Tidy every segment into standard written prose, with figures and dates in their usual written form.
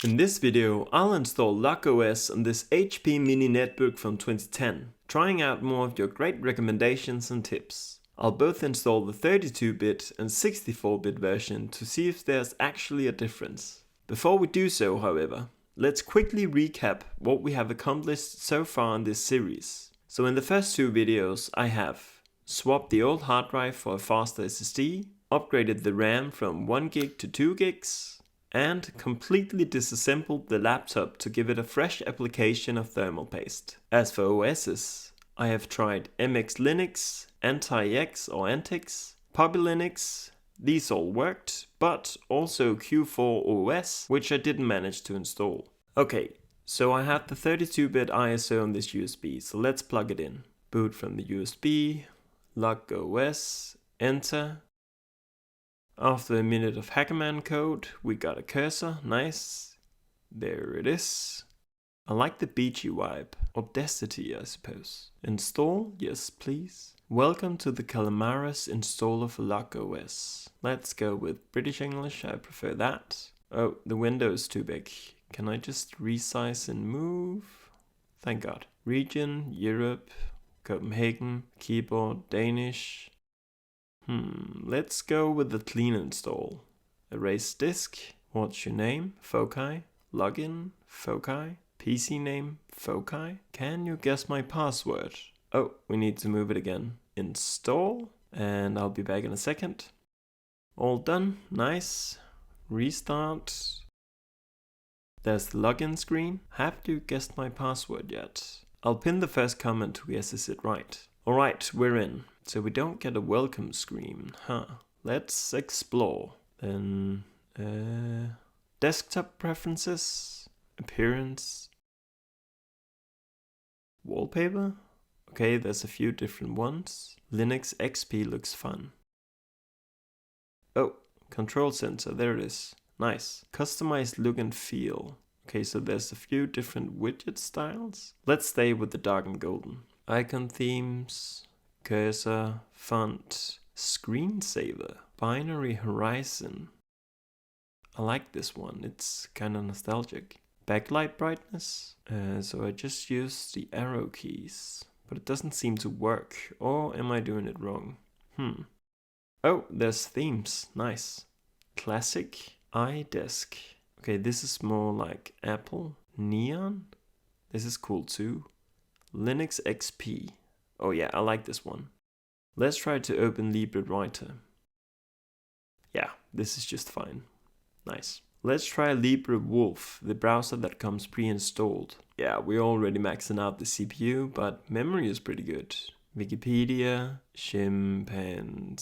In this video, I'll install Loc-OS on this HP mini netbook from 2010, trying out more of your great recommendations and tips. I'll both install the 32-bit and 64-bit version to see if there's actually a difference. Before we do so, however, let's quickly recap what we have accomplished so far in this series. So in the first two videos, I have swapped the old hard drive for a faster SSD, upgraded the RAM from 1 gig to 2 gigs, and completely disassembled the laptop to give it a fresh application of thermal paste. As for OSs, I have tried MX Linux, Anti-X or Antix, Puppy Linux, these all worked, but also Q4 OS, which I didn't manage to install. Okay, so I have the 32-bit ISO on this USB, so let's plug it in. Boot from the USB, Loc-OS, enter. After a minute of Hackerman code, we got a cursor, nice. There it is. I like the beachy vibe. Audacity, I suppose. Install, yes please. Welcome to the Calamaris installer for Loc-OS. Let's go with British English, I prefer that. Oh, the window is too big. Can I just resize and move? Thank God. Region, Europe, Copenhagen, keyboard, Danish. Let's go with the clean install. Erase disk. What's your name? Foci. Login. Foci. PC name. Foci. Can you guess my password? Oh, we need to move it again. Install. And I'll be back in a second. All done. Nice. Restart. There's the login screen. Have you guessed my password yet? I'll pin the first comment to guess it right. Alright, we're in. So we don't get a welcome screen, Let's explore. Then, desktop preferences, appearance, wallpaper. Okay, there's a few different ones. Linux XP looks fun. Oh, control center, there it is. Nice. Customized look and feel. Okay, so there's a few different widget styles. Let's stay with the dark and golden. Icon themes. Cursor, font, screensaver, binary horizon. I like this one, it's kind of nostalgic. Backlight brightness, so I just use the arrow keys, but it doesn't seem to work, or am I doing it wrong? Oh, there's themes, nice. Classic, iDesk. Okay, this is more like Apple. Neon, this is cool too. Linux XP. Oh yeah, I like this one. Let's try to open LibreWriter. Yeah, this is just fine. Nice. Let's try LibreWolf, the browser that comes pre-installed. Yeah, we're already maxing out the CPU, but memory is pretty good. Wikipedia, chimpanzee.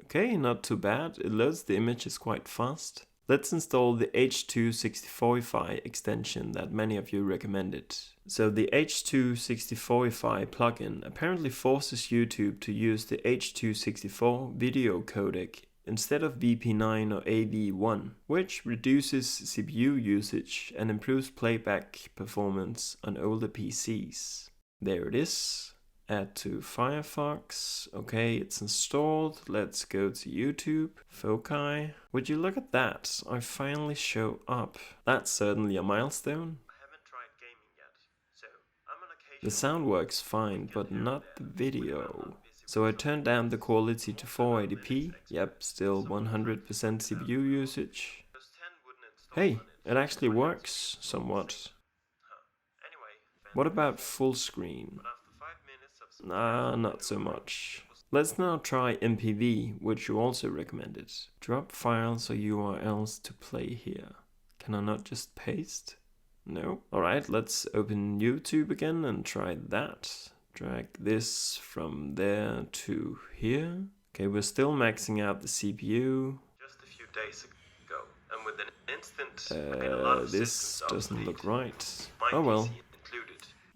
Okay, not too bad. It loads the images quite fast. Let's install the H264ify extension that many of you recommended. So the H264ify plugin apparently forces YouTube to use the H264 video codec instead of VP9 or AV1, which reduces CPU usage and improves playback performance on older PCs. There it is. Add to Firefox. Okay, it's installed. Let's go to YouTube. Foci. Would you look at that? I finally show up. That's certainly a milestone. I haven't tried gaming yet, so I'm on occasion. The sound works fine, but not the video. So I turned down the quality to 480p. Yep, still 100% CPU usage. Hey, it actually works somewhat. What about full screen? Nah, not so much. Let's now try MPV, which you also recommended. Drop files or URLs to play here. Can I not just paste? No. Alright, let's open YouTube again and try that. Drag this from there to here. Okay, we're still maxing out the CPU. Just a few days ago, and with an instant, this doesn't look right. Oh well.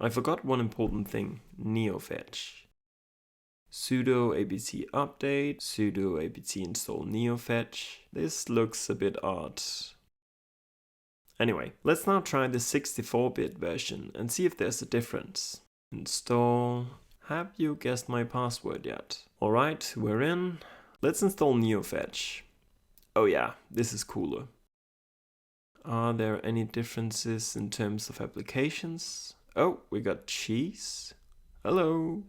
I forgot one important thing, neofetch. Sudo apt update, sudo apt install neofetch. This looks a bit odd. Anyway, let's now try the 64-bit version and see if there's a difference. Install. Have you guessed my password yet? Alright, we're in. Let's install neofetch. Oh yeah, this is cooler. Are there any differences in terms of applications? Oh, we got cheese. Hello.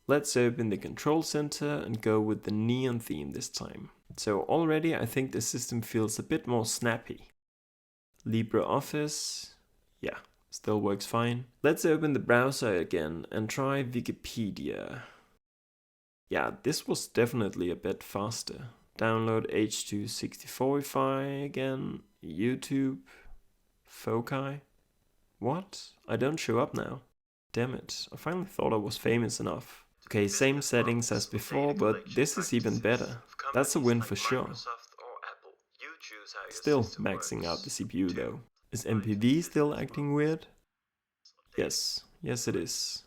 Let's open the control center and go with the neon theme this time. So already I think the system feels a bit more snappy. LibreOffice, yeah, still works fine. Let's open the browser again and try Wikipedia. Yeah, this was definitely a bit faster. Download H.264ify again, YouTube, Foci. What? I don't show up now. Damn it, I finally thought I was famous enough. Okay, same settings as before, but this is even better. That's a win for sure. Still maxing out the CPU though. Is MPV still acting weird? Yes it is.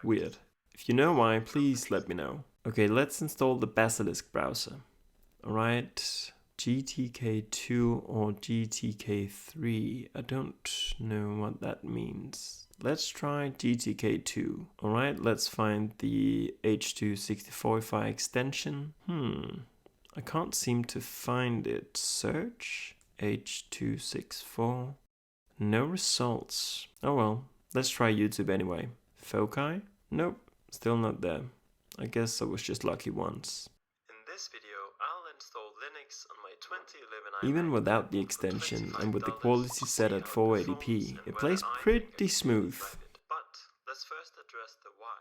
Weird. If you know why, please let me know. Okay, let's install the Basilisk browser. Alright, GTK2 or GTK3. I don't know what that means. Let's try GTK2. Alright, let's find the H.264ify extension. I can't seem to find it. Search H.264. No results. Oh well, let's try YouTube anyway. Foci? Nope, still not there. I guess I was just lucky once. In this video, I'll install Linux on my 2011 Even without the extension and with the quality set at 480p, it plays pretty smooth. But let's first address the why.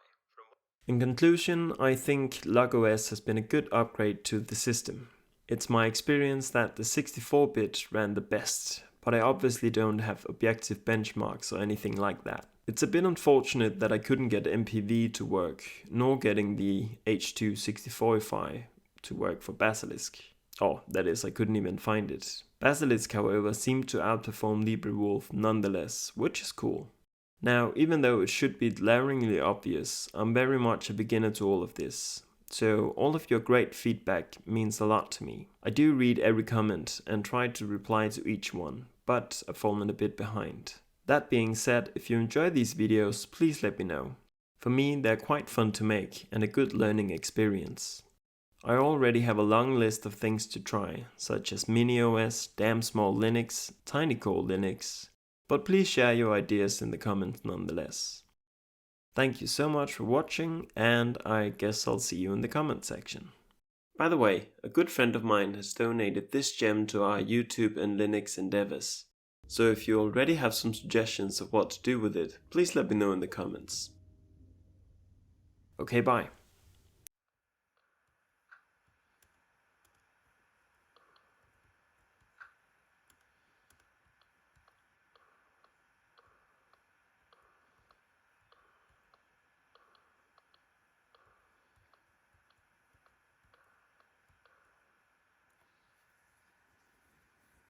In conclusion, I think Loc-OS has been a good upgrade to the system. It's my experience that the 64-bit ran the best, but I obviously don't have objective benchmarks or anything like that. It's a bit unfortunate that I couldn't get MPV to work, nor getting the H.264ify to work for Basilisk. Oh, that is, I couldn't even find it. Basilisk, however, seemed to outperform LibreWolf nonetheless, which is cool. Now, even though it should be glaringly obvious, I'm very much a beginner to all of this. So all of your great feedback means a lot to me. I do read every comment and try to reply to each one, but I've fallen a bit behind. That being said, if you enjoy these videos, please let me know. For me, they're quite fun to make and a good learning experience. I already have a long list of things to try, such as MiniOS, Damn Small Linux, TinyCore Linux, but please share your ideas in the comments nonetheless. Thank you so much for watching, and I guess I'll see you in the comment section. By the way, a good friend of mine has donated this gem to our YouTube and Linux endeavors. So if you already have some suggestions of what to do with it, please let me know in the comments. Okay, bye.